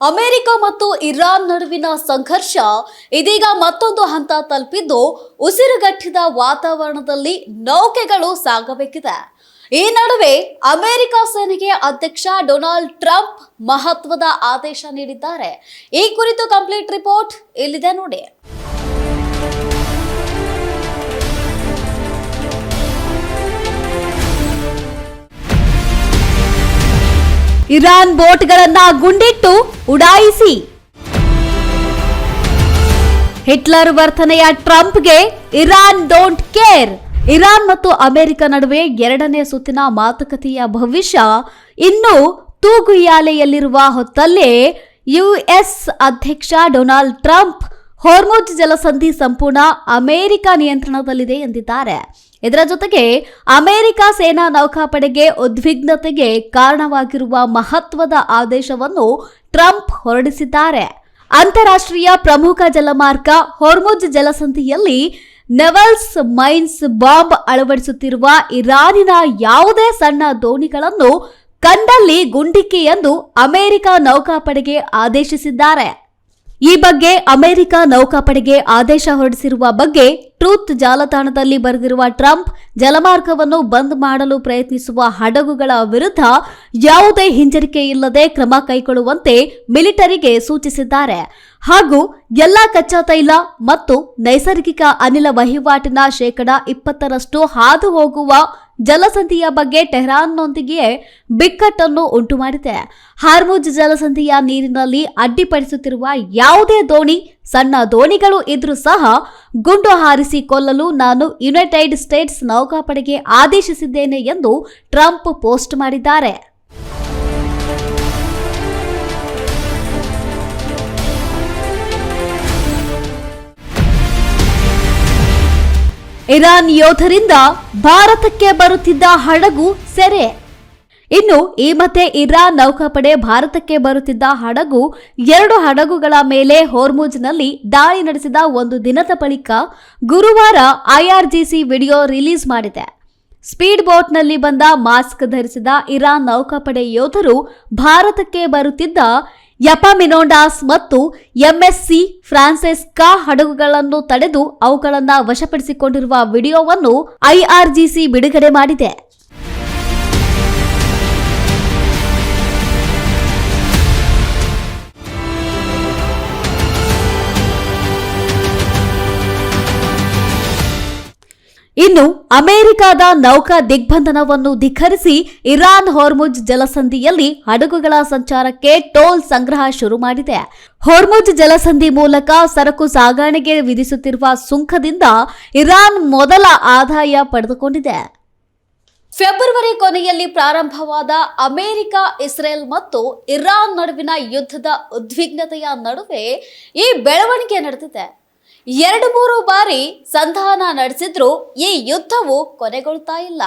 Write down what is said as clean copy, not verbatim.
America ಮತ್ತು Iran ನಡುವಿನ ಸಂಘರ್ಷ ಇದೀಗ ಮತ್ತೊಂದು ಹಂತ ತಲುಪಿದ್ದು ಉಸಿರುಗಟ್ಟಿದ ವಾತಾವರಣದಲ್ಲಿ ನೌಕೆಗಳು ಸಾಗಬೇಕಿದೆ. ಈ ನಡುವೆ ಅಮೆರಿಕ ಸೇನೆಗೆ ಅಧ್ಯಕ್ಷ ಡೊನಾಲ್ಡ್ ಟ್ರಂಪ್ ಮಹತ್ವದ ಆದೇಶ ನೀಡಿದ್ದಾರೆ. ಈ ಕುರಿತು ಕಂಪ್ಲೀಟ್ ರಿಪೋರ್ಟ್ ಇಲ್ಲಿದೆ ನೋಡಿ. ಇರಾನ್ ಬೋಟ್ಗಳನ್ನ ಗುಂಡಿಟ್ಟು ಉಡಾಯಿಸಿ. ಹಿಟ್ಲರ್ ವರ್ತನೆಯ ಟ್ರಂಪ್ಗೆ ಇರಾನ್ ಡೋಂಟ್ ಕೇರ್. ಇರಾನ್ ಮತ್ತು ಅಮೆರಿಕ ನಡುವೆ ಎರಡನೇ ಸುತ್ತಿನ ಮಾತುಕತೆಯ ಭವಿಷ್ಯ ಇನ್ನೂ ತೂಗುಯಾಲೆಯಲ್ಲಿರುವ ಹೊತ್ತಲ್ಲೇ ಯುಎಸ್ ಅಧ್ಯಕ್ಷ ಡೊನಾಲ್ಡ್ ಟ್ರಂಪ್ ಹೊರ್ಮುಜ್ ಜಲಸಂಧಿ ಸಂಪೂರ್ಣ ಅಮೆರಿಕ ನಿಯಂತ್ರಣದಲ್ಲಿದೆ ಎಂದಿದ್ದಾರೆ. ಇದರ ಜೊತೆಗೆ ಅಮೆರಿಕ ಸೇನಾ ನೌಕಾಪಡೆಗೆ ಉದ್ವಿಗ್ನತೆಗೆ ಕಾರಣವಾಗಿರುವ ಮಹತ್ವದ ಆದೇಶವನ್ನು ಟ್ರಂಪ್ ಹೊರಡಿಸಿದ್ದಾರೆ. ಅಂತಾರಾಷ್ಟ್ರೀಯ ಪ್ರಮುಖ ಜಲಮಾರ್ಗ ಹೊರ್ಮುಜ್ ಜಲಸಂಧಿಯಲ್ಲಿ ನೆವಲ್ಸ್ ಮೈನ್ಸ್ ಬಾಂಬ್ ಅಳವಡಿಸುತ್ತಿರುವ ಇರಾನಿನ ಯಾವುದೇ ಸಣ್ಣ ದೋಣಿಗಳನ್ನು ಕಂಡಲ್ಲಿ ಗುಂಡಿಕ್ಕಿ ಎಂದು ಅಮೆರಿಕ ನೌಕಾಪಡೆಗೆ ಆದೇಶಿಸಿದ್ದಾರೆ. ಈ ಬಗ್ಗೆ ಅಮೆರಿಕ ನೌಕಾಪಡೆಗೆ ಆದೇಶ ಹೊರಡಿಸಿರುವ ಬಗ್ಗೆ ಟ್ರೂತ್ ಜಾಲತಾಣದಲ್ಲಿ ಬರೆದಿರುವ ಟ್ರಂಪ್ ಜಲಮಾರ್ಗವನ್ನು ಬಂದ್ ಮಾಡಲು ಪ್ರಯತ್ನಿಸುವ ಹಡಗುಗಳ ವಿರುದ್ಧ ಯಾವುದೇ ಹಿಂಜರಿಕೆ ಇಲ್ಲದೆ ಕ್ರಮ ಕೈಗೊಳ್ಳುವಂತೆ ಮಿಲಿಟರಿಗೆ ಸೂಚಿಸಿದ್ದಾರೆ. ಹಾಗೂ ಎಲ್ಲಾ ಕಚ್ಚಾ ತೈಲ ಮತ್ತು ನೈಸರ್ಗಿಕ ಅನಿಲ ವಹಿವಾಟಿನ 20% ಹಾದು ಹೋಗುವ ಜಲಸಂಧಿಯ ಬಗ್ಗೆ ಟೆಹರಾನ್ನೊಂದಿಗೆ ಬಿಕ್ಕಟ್ಟನ್ನು ಉಂಟುಮಾಡಿದೆ. ಹಾರ್ಮುಜ್ ಜಲಸಂಧಿಯ ನೀರಿನಲ್ಲಿ ಅಡ್ಡಿಪಡಿಸುತ್ತಿರುವ ಯಾವುದೇ ದೋಣಿ, ಸಣ್ಣ ದೋಣಿಗಳು ಇದ್ರೂ ಸಹ ಗುಂಡು ಹಾರಿಸಿ ಕೊಲ್ಲಲು ನಾನು ಯುನೈಟೆಡ್ ಸ್ಟೇಟ್ಸ್ ನೌಕಾಪಡೆಗೆ ಆದೇಶಿಸಿದ್ದೇನೆ ಎಂದು ಟ್ರಂಪ್ ಪೋಸ್ಟ್ ಮಾಡಿದ್ದಾರೆ. ಇರಾನ್ ಯೋಧರಿಂದ ಭಾರತಕ್ಕೆ ಬರುತ್ತಿದ್ದ ಹಡಗು ಸೆರೆ. ಇನ್ನು ಈ ಮಧ್ಯೆ ಇರಾನ್ ನೌಕಾಪಡೆ ಭಾರತಕ್ಕೆ ಬರುತ್ತಿದ್ದ ಹಡಗು 2 ಹಡಗುಗಳ ಮೇಲೆ ಹೊರ್ಮುಜ್ನಲ್ಲಿ ದಾಳಿ ನಡೆಸಿದ ಒಂದು ದಿನದ ಬಳಿಕ ಗುರುವಾರ ಐಆರ್ಜಿಸಿ ವಿಡಿಯೋ ರಿಲೀಸ್ ಮಾಡಿದೆ. ಸ್ಪೀಡ್ ಬೋಟ್ನಲ್ಲಿ ಬಂದ ಮಾಸ್ಕ್ ಧರಿಸಿದ ಇರಾನ್ ನೌಕಾಪಡೆ ಯೋಧರು ಭಾರತಕ್ಕೆ ಬರುತ್ತಿದ್ದ ಯಪಾಮಿನೋಂಡಾಸ್ ಮತ್ತು ಎಂಎಸ್ಸಿ ಫ್ರಾನ್ಸೆಸ್ಕಾ ಹಡಗುಗಳನ್ನು ತಡೆದು ಅವುಗಳನ್ನು ವಶಪಡಿಸಿಕೊಂಡಿರುವ ವಿಡಿಯೋವನ್ನು ಐಆರ್ಜಿಸಿ ಬಿಡುಗಡೆ ಮಾಡಿದೆ. ಇನ್ನು ಅಮೆರಿಕದ ನೌಕಾ ದಿಗ್ಬಂಧನವನ್ನು ಧಿಕ್ಕರಿಸಿ ಇರಾನ್ ಹೊರ್ಮುಜ್ ಜಲಸಂಧಿಯಲ್ಲಿ ಹಡಗುಗಳ ಸಂಚಾರಕ್ಕೆ ಟೋಲ್ ಸಂಗ್ರಹ ಶುರು ಮಾಡಿದೆ. ಹೊರ್ಮುಜ್ ಜಲಸಂಧಿ ಮೂಲಕ ಸರಕು ಸಾಗಣೆಗೆ ವಿಧಿಸುತ್ತಿರುವ ಸುಂಕದಿಂದ ಇರಾನ್ ಮೊದಲ ಆದಾಯ ಪಡೆದುಕೊಂಡಿದೆ. ಫೆಬ್ರವರಿ ಕೊನೆಯಲ್ಲಿ ಪ್ರಾರಂಭವಾದ ಅಮೆರಿಕ, ಇಸ್ರೇಲ್ ಮತ್ತು ಇರಾನ್ ನಡುವಿನ ಯುದ್ಧದ ಉದ್ವಿಗ್ನತೆಯ ನಡುವೆ ಈ ಬೆಳವಣಿಗೆ ನಡೆದಿದೆ. 2-3 ಬಾರಿ ಸಂಧಾನ ನಡೆಸಿದ್ರೂ ಈ ಯುದ್ಧವು ಕೊನೆಗೊಳ್ತಾ ಇಲ್ಲ.